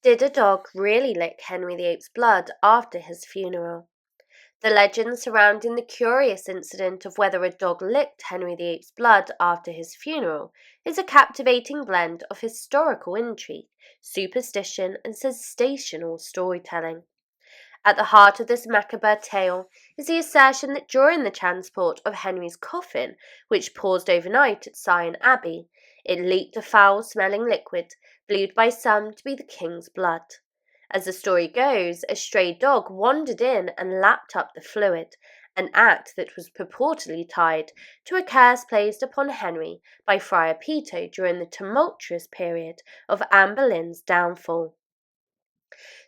Did a dog really lick Henry VIII's blood after his funeral? The legend surrounding the curious incident of whether a dog licked Henry VIII's blood after his funeral is a captivating blend of historical intrigue, superstition, and sensational storytelling. At the heart of this macabre tale is the assertion that during the transport of Henry's coffin, which paused overnight at Sion Abbey, it leaked a foul-smelling liquid, believed by some to be the king's blood. As the story goes, a stray dog wandered in and lapped up the fluid, an act that was purportedly tied to a curse placed upon Henry by Friar Peto during the tumultuous period of Anne Boleyn's downfall.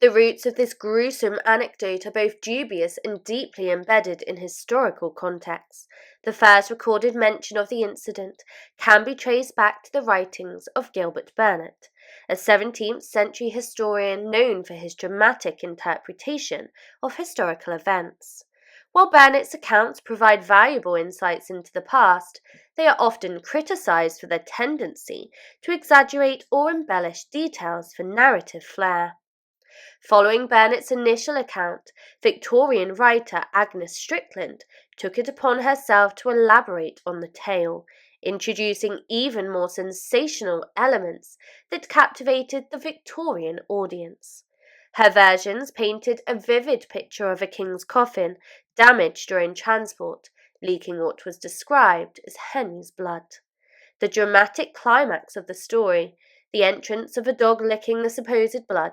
The roots of this gruesome anecdote are both dubious and deeply embedded in historical context. The first recorded mention of the incident can be traced back to the writings of Gilbert Burnet, a 17th century historian known for his dramatic interpretation of historical events. While Burnet's accounts provide valuable insights into the past, they are often criticized for their tendency to exaggerate or embellish details for narrative flair. Following Burnet's initial account, Victorian writer Agnes Strickland took it upon herself to elaborate on the tale, introducing even more sensational elements that captivated the Victorian audience. Her versions painted a vivid picture of a king's coffin damaged during transport, leaking what was described as Henry's blood. The dramatic climax of the story, the entrance of a dog licking the supposed blood,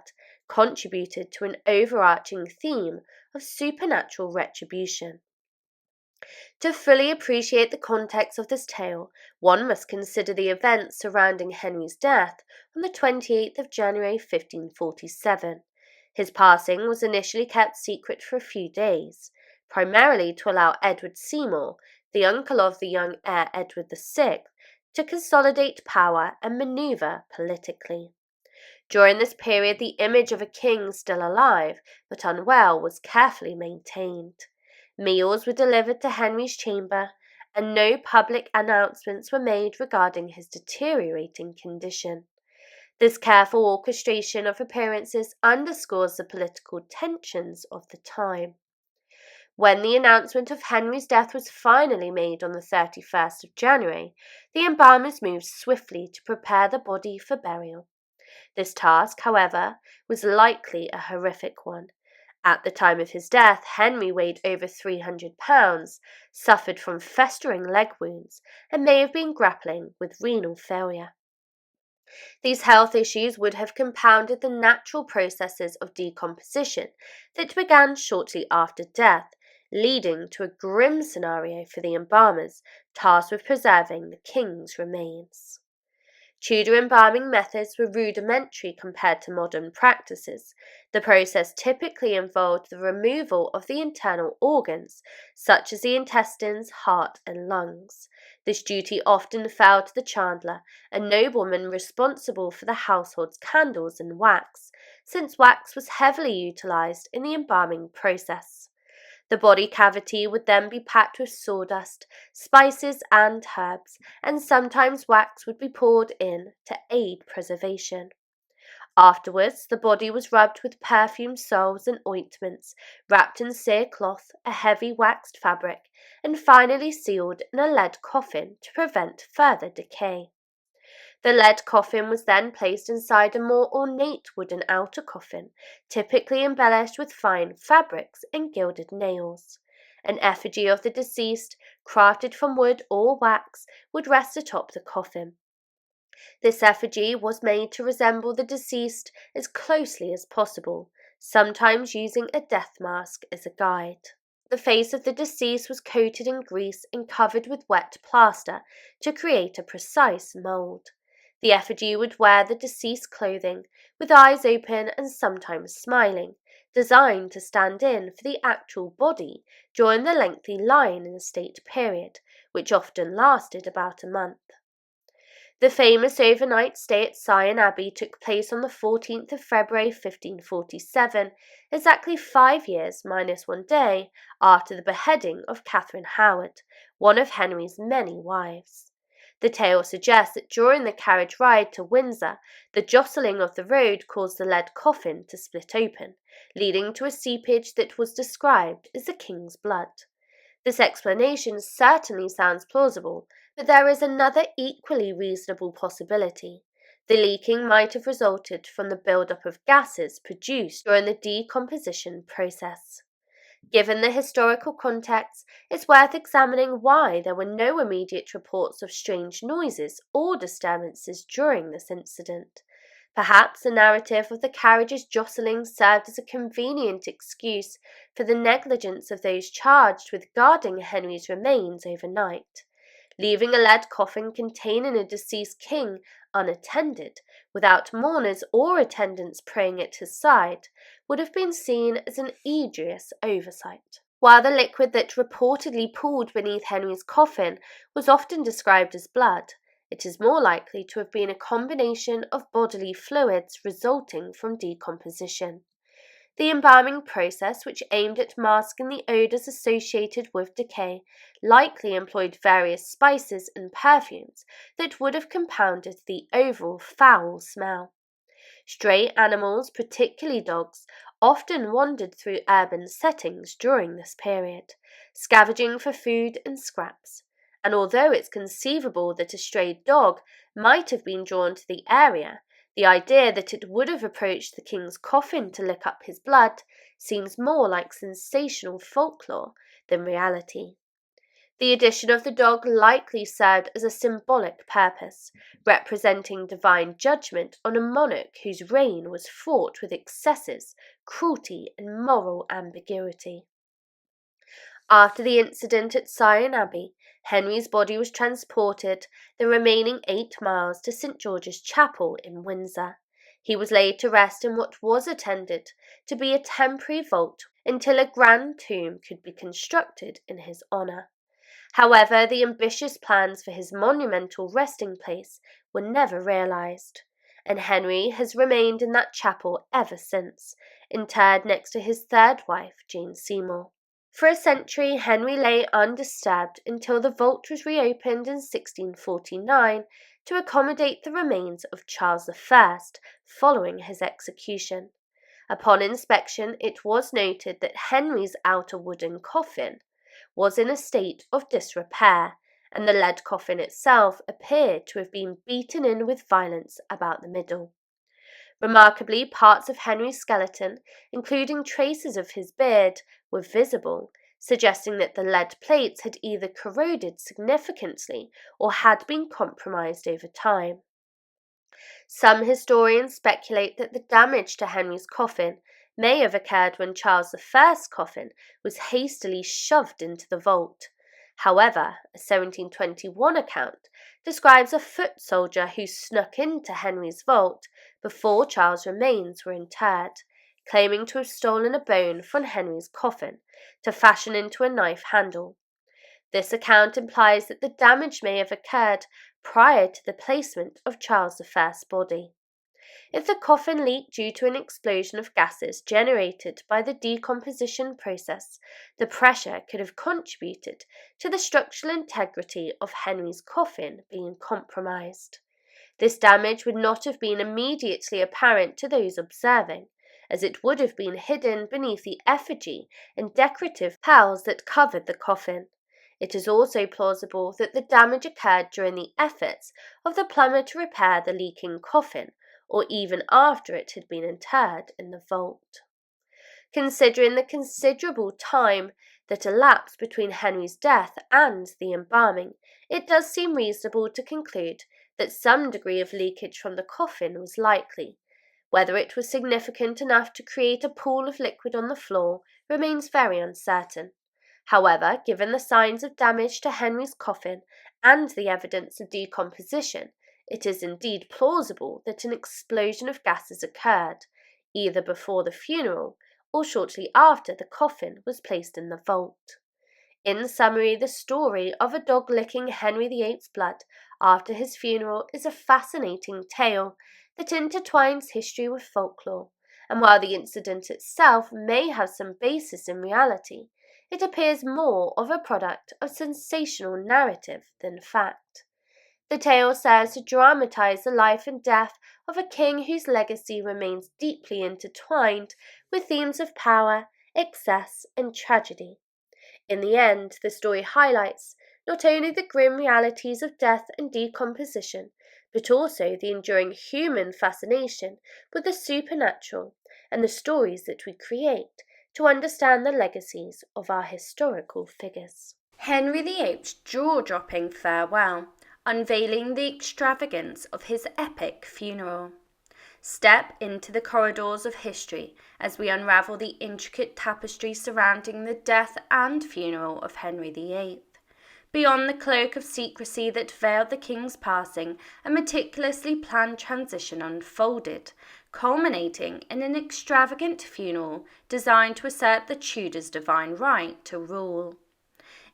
contributed to an overarching theme of supernatural retribution. To fully appreciate the context of this tale, one must consider the events surrounding Henry's death on the 28th of January 1547. His passing was initially kept secret for a few days, primarily to allow Edward Seymour, the uncle of the young heir Edward VI, to consolidate power and maneuver politically. During this period, the image of a king still alive but unwell was carefully maintained. Meals were delivered to Henry's chamber, and no public announcements were made regarding his deteriorating condition. This careful orchestration of appearances underscores the political tensions of the time. When the announcement of Henry's death was finally made on the 31st of January, the embalmers moved swiftly to prepare the body for burial. This task, however, was likely a horrific one. At the time of his death, Henry weighed over 300 pounds, suffered from festering leg wounds, and may have been grappling with renal failure. These health issues would have compounded the natural processes of decomposition that began shortly after death, leading to a grim scenario for the embalmers tasked with preserving the king's remains. Tudor embalming methods were rudimentary compared to modern practices. The process typically involved the removal of the internal organs, such as the intestines, heart, and lungs. This duty often fell to the chandler, a nobleman responsible for the household's candles and wax, since wax was heavily utilized in the embalming process. The body cavity would then be packed with sawdust, spices, and herbs, and sometimes wax would be poured in to aid preservation. Afterwards, the body was rubbed with perfumed salves and ointments, wrapped in cerecloth, a heavy waxed fabric, and finally sealed in a lead coffin to prevent further decay. The lead coffin was then placed inside a more ornate wooden outer coffin, typically embellished with fine fabrics and gilded nails. An effigy of the deceased, crafted from wood or wax, would rest atop the coffin. This effigy was made to resemble the deceased as closely as possible, sometimes using a death mask as a guide. The face of the deceased was coated in grease and covered with wet plaster to create a precise mould. The effigy would wear the deceased's clothing, with eyes open and sometimes smiling, designed to stand in for the actual body during the lengthy lying in state period, which often lasted about a month. The famous overnight stay at Sion Abbey took place on the 14th of February 1547, exactly 5 years minus 1 day after the beheading of Catherine Howard, one of Henry's many wives. The tale suggests that during the carriage ride to Windsor, the jostling of the road caused the lead coffin to split open, leading to a seepage that was described as the king's blood. This explanation certainly sounds plausible, but there is another equally reasonable possibility. The leaking might have resulted from the buildup of gases produced during the decomposition process. Given the historical context, it's worth examining why there were no immediate reports of strange noises or disturbances during this incident. Perhaps the narrative of the carriage's jostling served as a convenient excuse for the negligence of those charged with guarding Henry's remains overnight. Leaving a lead coffin containing a deceased king unattended, without mourners or attendants praying at his side, would have been seen as an egregious oversight. While the liquid that reportedly pooled beneath Henry's coffin was often described as blood, it is more likely to have been a combination of bodily fluids resulting from decomposition. The embalming process, which aimed at masking the odours associated with decay, likely employed various spices and perfumes that would have compounded the overall foul smell. Stray animals, particularly dogs, often wandered through urban settings during this period, scavenging for food and scraps. And although it's conceivable that a stray dog might have been drawn to the area, the idea that it would have approached the king's coffin to lick up his blood seems more like sensational folklore than reality. The addition of the dog likely served as a symbolic purpose, representing divine judgment on a monarch whose reign was fraught with excesses, cruelty, and moral ambiguity. After the incident at Sion Abbey, Henry's body was transported the remaining 8 miles to St. George's Chapel in Windsor. He was laid to rest in what was intended to be a temporary vault until a grand tomb could be constructed in his honour. However, the ambitious plans for his monumental resting place were never realised, and Henry has remained in that chapel ever since, interred next to his third wife, Jane Seymour. For a century, Henry lay undisturbed until the vault was reopened in 1649 to accommodate the remains of Charles I following his execution. Upon inspection, it was noted that Henry's outer wooden coffin was in a state of disrepair, and the lead coffin itself appeared to have been beaten in with violence about the middle. Remarkably, parts of Henry's skeleton, including traces of his beard, were visible, suggesting that the lead plates had either corroded significantly or had been compromised over time. Some historians speculate that the damage to Henry's coffin may have occurred when Charles I's coffin was hastily shoved into the vault. However, a 1721 account describes a foot soldier who snuck into Henry's vault before Charles' remains were interred, claiming to have stolen a bone from Henry's coffin to fashion into a knife handle. This account implies that the damage may have occurred prior to the placement of Charles I's body. If the coffin leaked due to an explosion of gases generated by the decomposition process, the pressure could have contributed to the structural integrity of Henry's coffin being compromised. This damage would not have been immediately apparent to those observing, as it would have been hidden beneath the effigy and decorative pals that covered the coffin. It is also plausible that the damage occurred during the efforts of the plumber to repair the leaking coffin, or even after it had been interred in the vault. Considering the considerable time that elapsed between Henry's death and the embalming, it does seem reasonable to conclude that some degree of leakage from the coffin was likely. Whether it was significant enough to create a pool of liquid on the floor remains very uncertain. However, given the signs of damage to Henry's coffin and the evidence of decomposition, it is indeed plausible that an explosion of gases occurred, either before the funeral or shortly after the coffin was placed in the vault. In summary, the story of a dog licking Henry VIII's blood after his funeral is a fascinating tale that intertwines history with folklore, and while the incident itself may have some basis in reality, it appears more of a product of sensational narrative than fact. The tale serves to dramatise the life and death of a king whose legacy remains deeply intertwined with themes of power, excess, and tragedy. In the end, the story highlights not only the grim realities of death and decomposition, but also the enduring human fascination with the supernatural and the stories that we create to understand the legacies of our historical figures. Henry VIII's jaw-dropping farewell, unveiling the extravagance of his epic funeral. Step into the corridors of history as we unravel the intricate tapestry surrounding the death and funeral of Henry VIII. Beyond the cloak of secrecy that veiled the king's passing, a meticulously planned transition unfolded, culminating in an extravagant funeral designed to assert the Tudors' divine right to rule.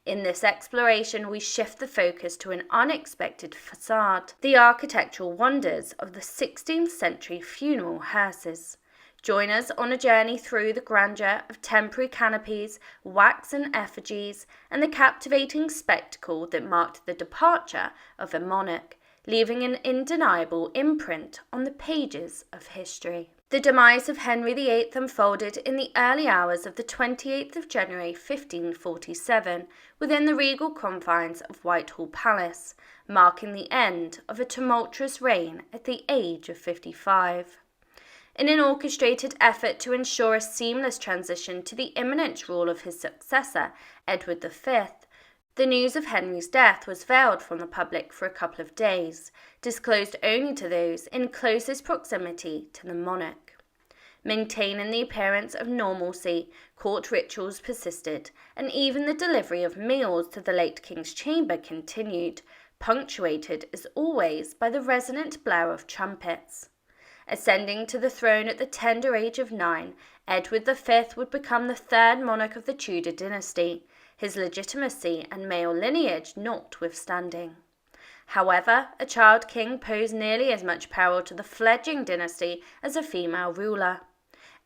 In this exploration, we shift the focus to an unexpected facade, the architectural wonders of the 16th century funeral hearses. Join us on a journey through the grandeur of temporary canopies, waxen effigies, and the captivating spectacle that marked the departure of a monarch, leaving an undeniable imprint on the pages of history. The demise of Henry VIII unfolded in the early hours of the 28th of January 1547 within the regal confines of Whitehall Palace, marking the end of a tumultuous reign at the age of 55. In an orchestrated effort to ensure a seamless transition to the imminent rule of his successor, Edward V, the news of Henry's death was veiled from the public for a couple of days, disclosed only to those in closest proximity to the monarch. Maintaining the appearance of normalcy, court rituals persisted, and even the delivery of meals to the late king's chamber continued, punctuated as always by the resonant blare of trumpets. Ascending to the throne at the tender age of 9, Edward V would become the third monarch of the Tudor dynasty, his legitimacy and male lineage notwithstanding. However, a child king posed nearly as much peril to the fledgling dynasty as a female ruler.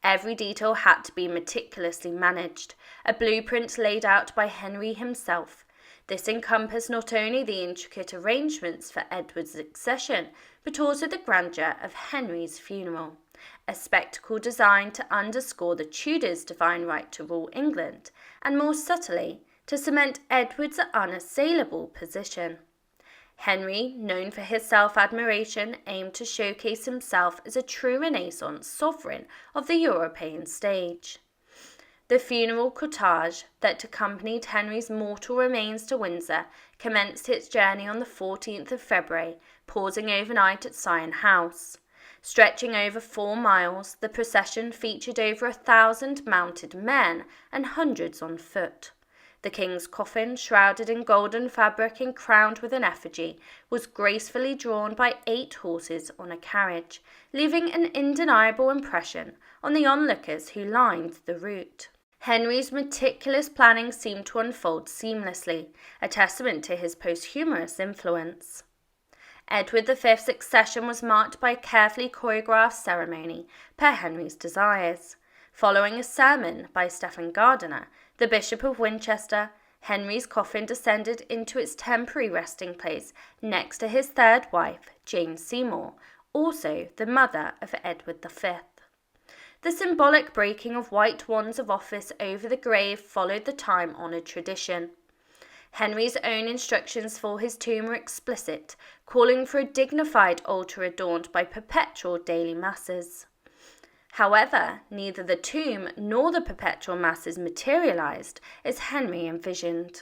Every detail had to be meticulously managed, a blueprint laid out by Henry himself. This encompassed not only the intricate arrangements for Edward's succession, but also the grandeur of Henry's funeral, a spectacle designed to underscore the Tudors' divine right to rule England, and more subtly, to cement Edward's unassailable position. Henry, known for his self-admiration, aimed to showcase himself as a true Renaissance sovereign of the European stage. The funeral cortege that accompanied Henry's mortal remains to Windsor commenced its journey on the 14th of February, pausing overnight at Sion House. Stretching over 4 miles, the procession featured over 1,000 mounted men and hundreds on foot. The king's coffin, shrouded in golden fabric and crowned with an effigy, was gracefully drawn by 8 horses on a carriage, leaving an undeniable impression on the onlookers who lined the route. Henry's meticulous planning seemed to unfold seamlessly, a testament to his posthumous influence. Edward V's accession was marked by a carefully choreographed ceremony per Henry's desires. Following a sermon by Stephen Gardiner, the Bishop of Winchester, Henry's coffin descended into its temporary resting place next to his third wife, Jane Seymour, also the mother of Edward V. The symbolic breaking of white wands of office over the grave followed the time-honoured tradition. Henry's own instructions for his tomb were explicit, calling for a dignified altar adorned by perpetual daily masses. However, neither the tomb nor the perpetual masses materialized as Henry envisioned.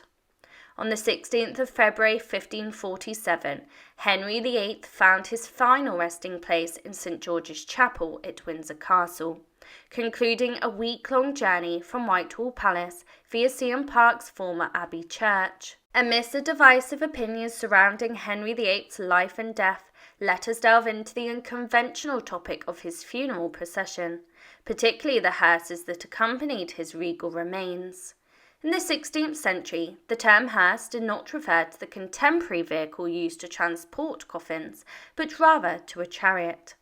On the 16th of February 1547, Henry VIII found his final resting place in St. George's Chapel at Windsor Castle, concluding a week-long journey from Whitehall Palace via CM Park's former Abbey Church. Amidst the divisive opinions surrounding Henry VIII's life and death, let us delve into the unconventional topic of his funeral procession, particularly the hearses that accompanied his regal remains. In the 16th century, the term hearse did not refer to the contemporary vehicle used to transport coffins, but rather to a chariot.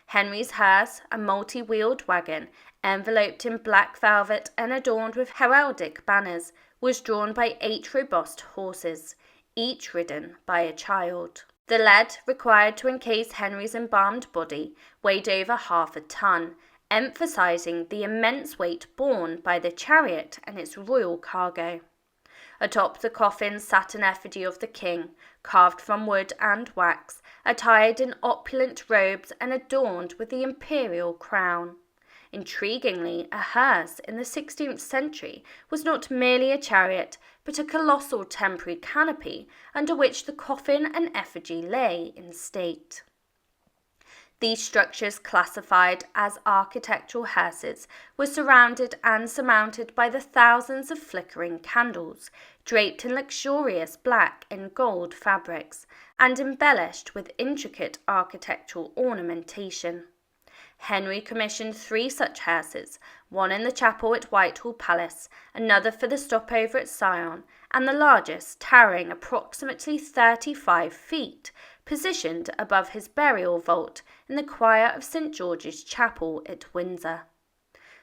Henry's hearse, a multi-wheeled wagon, enveloped in black velvet and adorned with heraldic banners, was drawn by 8 robust horses, each ridden by a child. The lead required to encase Henry's embalmed body weighed over 1/2 ton, emphasising the immense weight borne by the chariot and its royal cargo. Atop the coffin sat an effigy of the king, carved from wood and wax, attired in opulent robes and adorned with the imperial crown. Intriguingly, a hearse in the 16th century was not merely a chariot, but a colossal temporary canopy under which the coffin and effigy lay in state. These structures, classified as architectural hearses, were surrounded and surmounted by the thousands of flickering candles, draped in luxurious black and gold fabrics, and embellished with intricate architectural ornamentation. Henry commissioned 3 such hearses, one in the chapel at Whitehall Palace, another for the stopover at Sion, and the largest, towering approximately 35 feet, positioned above his burial vault in the choir of St. George's Chapel at Windsor.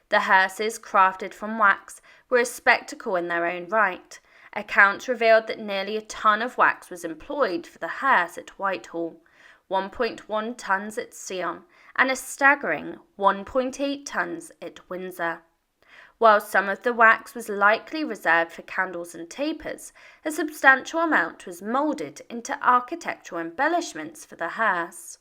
The hearses, crafted from wax, were a spectacle in their own right. Accounts revealed that nearly a ton of wax was employed for the hearse at Whitehall, 1.1 tons at Sion, and a staggering 1.8 tons at Windsor. While some of the wax was likely reserved for candles and tapers, a substantial amount was moulded into architectural embellishments for the hearse.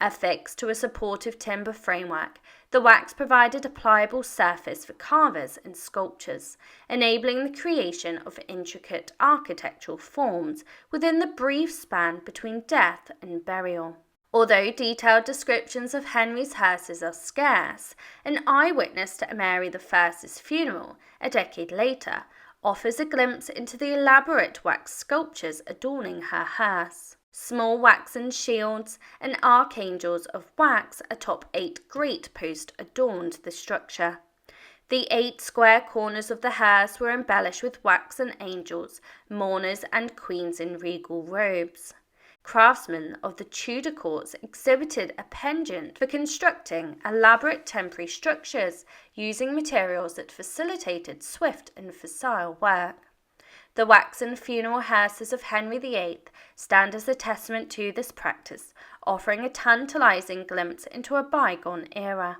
Affixed to a supportive timber framework, the wax provided a pliable surface for carvers and sculptors, enabling the creation of intricate architectural forms within the brief span between death and burial. Although detailed descriptions of Henry's hearses are scarce, an eyewitness to Mary I's funeral, a decade later, offers a glimpse into the elaborate wax sculptures adorning her hearse. Small waxen shields and archangels of wax atop 8 great posts adorned the structure. The 8 square corners of the hearse were embellished with waxen angels, mourners and queens in regal robes. Craftsmen of the Tudor courts exhibited a penchant for constructing elaborate temporary structures using materials that facilitated swift and facile work. The waxen funeral hearses of Henry VIII stand as a testament to this practice, offering a tantalizing glimpse into a bygone era.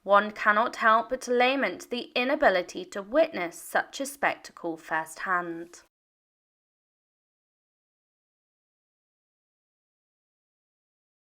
One cannot help but lament the inability to witness such a spectacle firsthand.